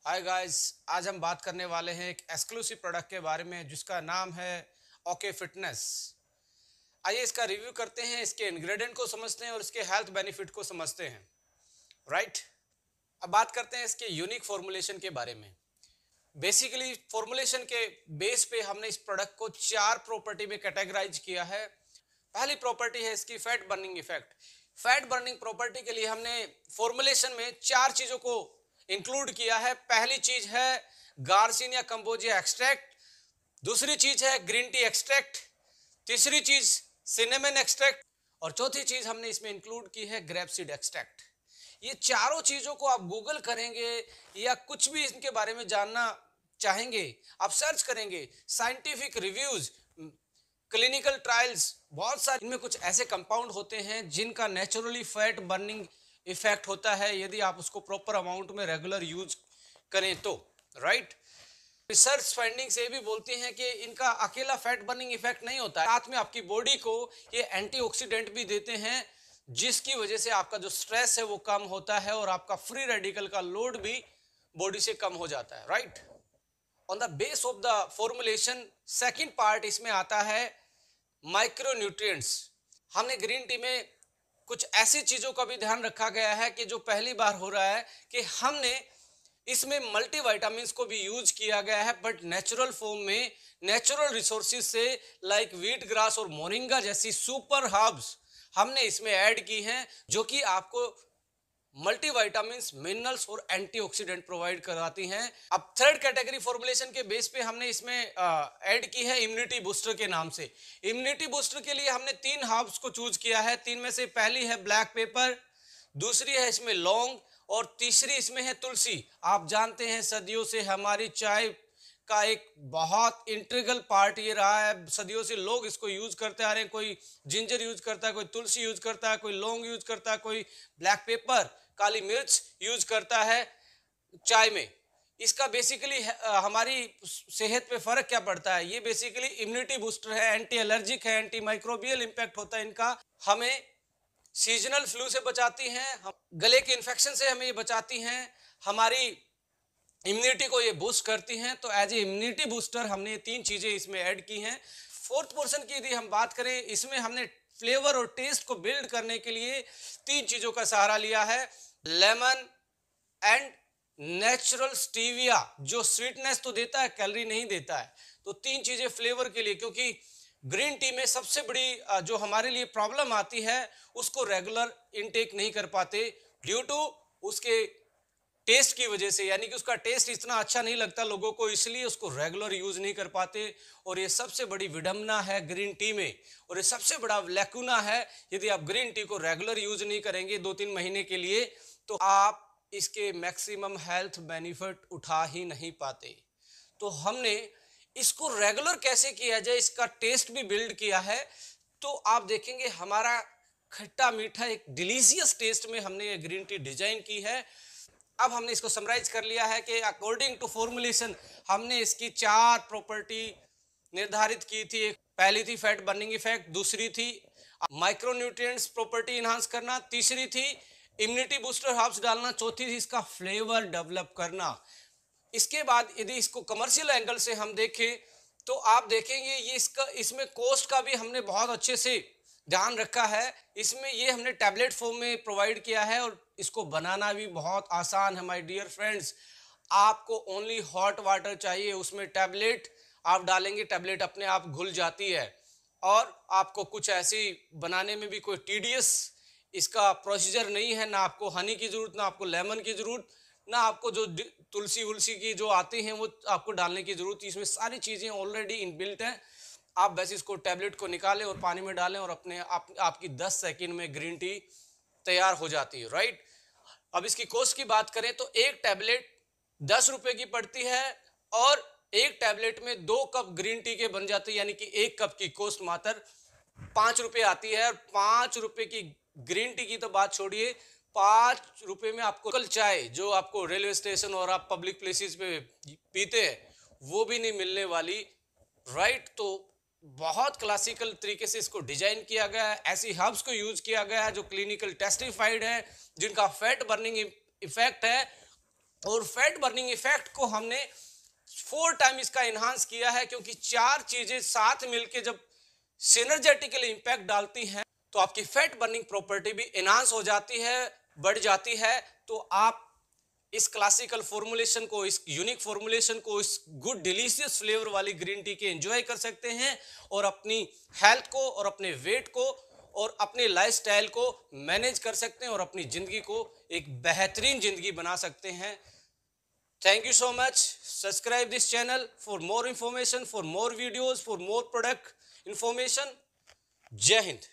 Hi guys. आज हम बात करने वाले हैं एक एक्सक्लूसिव प्रोडक्ट के बारे में जिसका नाम है ओके फिटनेस। आइए इसका रिव्यू करते हैं, इसके इंग्रेडिएंट को समझते हैं और इसके हेल्थ बेनिफिट को समझते हैं। राइट। अब बात करते हैं इसके यूनिक फॉर्मुलेशन के बारे में। बेसिकली फॉर्मुलेशन के बेस पे हमने इस प्रोडक्ट को चार प्रॉपर्टी में कैटेगराइज किया है। पहली प्रॉपर्टी है इसकी fat burning effect. Fat burning property के लिए हमने फॉर्मुलेशन में चार चीजों को इंक्लूड किया है। पहली चीज है गार्सिनिया कंबोजिया एक्सट्रैक्ट, दूसरी चीज है ग्रीन टी एक्सट्रैक्ट, तीसरी चीज सिनेमन एक्सट्रैक्ट और चौथी चीज हमने इसमें इंक्लूड की है ग्रेपसीड एक्सट्रैक्ट। ये चारों चीजों को आप गूगल करेंगे या कुछ भी इनके बारे में जानना चाहेंगे, आप सर्च करेंगे, साइंटिफिक रिव्यूज, क्लिनिकल ट्रायल्स, बहुत सारे इनमें कुछ ऐसे कंपाउंड होते हैं जिनका नेचुरली फैट बर्निंग इफेक्ट होता है यदि आप उसको प्रॉपर अमाउंट में रेगुलर यूज करें तो। राइट। रिसर्च फाइंडिंग्स ये भी बोलती हैं कि इनका अकेला फैट बर्निंग इफेक्ट नहीं होता है, साथ में आपकी बॉडी को ये एंटीऑक्सीडेंट भी देते हैं जिसकी वजह से आपका जो स्ट्रेस है वो कम होता है और आपका फ्री रेडिकल का लोड भी बॉडी से कम हो जाता है। Right. On the base of the formulation second part इसमें आता है माइक्रो न्यूट्रिएंट्स। हमने ग्रीन टी में कुछ ऐसी चीजों का भी ध्यान रखा गया है कि जो पहली बार हो रहा है कि हमने इसमें मल्टीविटामिन्स को भी यूज किया गया है बट नेचुरल फॉर्म में, नेचुरल रिसोर्सेज से, लाइक व्हीट ग्रास और मोरिंगा जैसी सुपर हर्ब्स हमने इसमें ऐड की हैं जो कि आपको मल्टीविटामिन्स, मिनरल्स और एंटीऑक्सीडेंट प्रोवाइड कराती हैं। अब थर्ड कैटेगरी फॉर्मुलेशन के बेस पे हमने इसमें ऐड की है इम्यूनिटी बूस्टर के नाम से। इम्यूनिटी बूस्टर के लिए हमने तीन हर्ब्स को चूज किया है। तीन में से पहली है ब्लैक पेपर, दूसरी है इसमें लौंग और तीसरी इसमें है तुलसी। आप जानते हैं सदियों से हमारी चाय का एक बहुत इंटीग्रल पार्ट ये रहा है, सदियों से लोग इसको यूज करते आ रहे हैं। कोई जिंजर यूज करता है, कोई तुलसी यूज करता है, कोई लौंग यूज करता है, कोई ब्लैक पेपर, काली मिर्च यूज करता है चाय में। इसका बेसिकली हमारी सेहत पे फर्क क्या पड़ता है? ये बेसिकली इम्यूनिटी बूस्टर है, एंटी एलर्जिक है, एंटी माइक्रोबियल इंपैक्ट होता है इनका। हमें सीजनल फ्लू से बचाती हैं, गले के इन्फेक्शन से हमें ये बचाती हैं, हमारी इम्यूनिटी को ये बूस्ट करती हैं। तो एज ए इम्यूनिटी बूस्टर हमने ये तीन चीजें इसमें ऐड की हैं। फोर्थ पोर्शन की यदि हम बात करें, इसमें हमने फ्लेवर और टेस्ट को बिल्ड करने के लिए तीन चीजों का सहारा लिया है। लेमन एंड नेचुरल स्टीविया, जो स्वीटनेस तो देता है, कैलोरी नहीं देता है। तो तीन चीजें फ्लेवर के लिए, क्योंकि ग्रीन टी में सबसे बड़ी जो हमारे लिए प्रॉब्लम आती है उसको रेगुलर इनटेक नहीं कर पाते ड्यू टू उसके टेस्ट की वजह से, यानी कि उसका टेस्ट इतना अच्छा नहीं लगता लोगों को, इसलिए उसको रेगुलर यूज नहीं कर पाते। और ये सबसे बड़ी विडंबना है ग्रीन टी में, और ये सबसे बड़ा लैकुना है। यदि आप ग्रीन टी को रेगुलर यूज नहीं करेंगे 2-3 महीने के लिए तो आप इसके मैक्सिमम हेल्थ बेनिफिट उठा ही नहीं पाते। तो हमने इसको रेगुलर कैसे किया जाए, इसका टेस्ट भी बिल्ड किया है। तो आप देखेंगे हमारा खट्टा मीठा एक डिलीशियस टेस्ट में हमने ये ग्रीन टी डिजाइन की है। अब हमने इसको समराइज कर लिया है कि अकॉर्डिंग टू फॉर्मुलेशन हमने इसकी चार प्रॉपर्टी निर्धारित की थी। पहली थी फैट बर्निंग इफेक्ट, दूसरी थी माइक्रोन्यूट्रिएंट्स प्रॉपर्टी इनहांस करना, तीसरी थी इम्यूनिटी बूस्टर हर्ब्स डालना, चौथी थी इसका फ्लेवर डेवलप करना। इसके बाद यदि इसको कमर्शियल एंगल से हम देखें तो आप देखेंगे ये इसमें कॉस्ट का भी हमने बहुत अच्छे से ध्यान रखा है। इसमें ये हमने टैबलेट फॉर्म में प्रोवाइड किया है और इसको बनाना भी बहुत आसान है माय डियर फ्रेंड्स। आपको ओनली हॉट वाटर चाहिए, उसमें टैबलेट आप डालेंगे, टैबलेट अपने आप घुल जाती है। और आपको कुछ ऐसी बनाने में भी कोई टीडियस इसका प्रोसीजर नहीं है, ना आपको हनी की जरूरत, ना आपको लेमन की जरूरत, ना आपको जो तुलसी उलसी की जो आती हैं वो आपको डालने की जरूरत। इसमें सारी चीजें ऑलरेडी इनबिल्ट हैं। आप बस इसको टैबलेट को निकालें और पानी में डालें और अपने आपकी 10 सेकंड में ग्रीन टी तैयार हो जाती है। राइट। अब इसकी कॉस्ट की बात करें तो एक टैबलेट 10 रुपए की पड़ती है और एक टैबलेट में 2 कप ग्रीन टी के बन जाते हैं, यानी कि एक कप की कॉस्ट मात्र 5 रुपए आती है। और 5 रुपए की ग्रीन टी की तो बात छोड़िए, 5 रुपए में आपको कल चाय जो आपको रेलवे स्टेशन और आप पब्लिक प्लेसेस पे पीते हैं वो भी नहीं मिलने वाली। राइट। तो बहुत क्लासिकल तरीके से इसको डिजाइन किया गया है, ऐसी हर्ब्स को यूज किया गया है जो क्लिनिकल टेस्टिफाइड है, जिनका फैट बर्निंग इफेक्ट है। और फैट बर्निंग इफेक्ट को हमने 4 टाइम इसका इन्हांस किया है, क्योंकि 4 चीजें साथ मिलके जब सिनर्जेटिकली इंपैक्ट डालती हैं तो आपकी फैट बर्निंग प्रॉपर्टी भी इन्हांस हो जाती है, बढ़ जाती है। तो आप इस क्लासिकल फॉर्मुलेशन को, इस यूनिक फॉर्मुलेशन को, इस गुड डिलीशियस फ्लेवर वाली ग्रीन टी के एंजॉय कर सकते हैं और अपनी हेल्थ को और अपने वेट को और अपने लाइफस्टाइल को मैनेज कर सकते हैं और अपनी जिंदगी को एक बेहतरीन जिंदगी बना सकते हैं। Thank you so much. Subscribe this channel for more information, for more videos, for more product information. Jai Hind.